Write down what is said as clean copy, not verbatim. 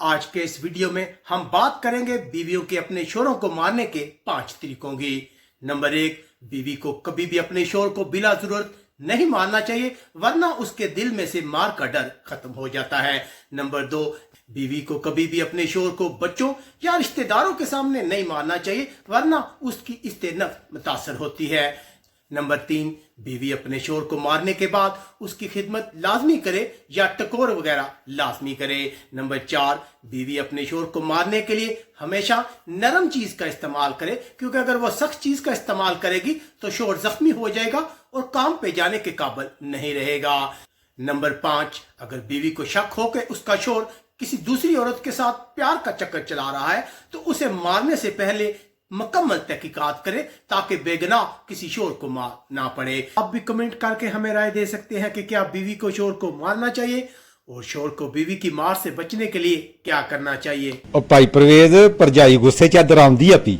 आज के इस वीडियो में हम बात करेंगे बीवियों के अपने शोहरों को मारने के 5 तरीकों की। नंबर 1, बीवी को कभी भी अपने शोहर को बिला जरूरत नहीं मारना चाहिए, वरना उसके दिल में से मार का डर खत्म हो जाता है। नंबर 2, बीवी को कभी भी अपने शोहर को बच्चों या रिश्तेदारों के सामने नहीं मारना चाहिए, वरना उसकी इस्तेनफ मुतासर होती है। नंबर 3, बीवी अपने शोहर को मारने के बाद उसकी खिदमत लाजमी करे या टकोर वगैरह लाजमी करे। नंबर 4, बीवी अपने शोहर को मारने के लिए हमेशा नरम चीज का इस्तेमाल करे, क्योंकि अगर वो सख्त चीज का इस्तेमाल करेगी तो शोहर जख्मी हो जाएगा और काम पे जाने के काबिल नहीं रहेगा। नंबर 5, अगर बीवी को शक हो कि उसका शोहर किसी दूसरी औरत के साथ प्यार का चक्कर चला रहा है, तो उसे मारने से पहले मुकम्मल तहकीकात करे ताकि बेगुनाह किसी शोहर को मार ना पड़े। आप भी कमेंट करके हमें राय दे सकते हैं कि क्या बीवी को शोहर को मारना चाहिए और शोहर को बीवी की मार से बचने के लिए क्या करना चाहिए। ਉਹ ਭਾਈ ਪ੍ਰਵੇਜ਼ ਭਰਜਾਈ ਗੁੱਸੇ 'ਚ ਦਰਾਉਂਦੀ ਆ ਪੀ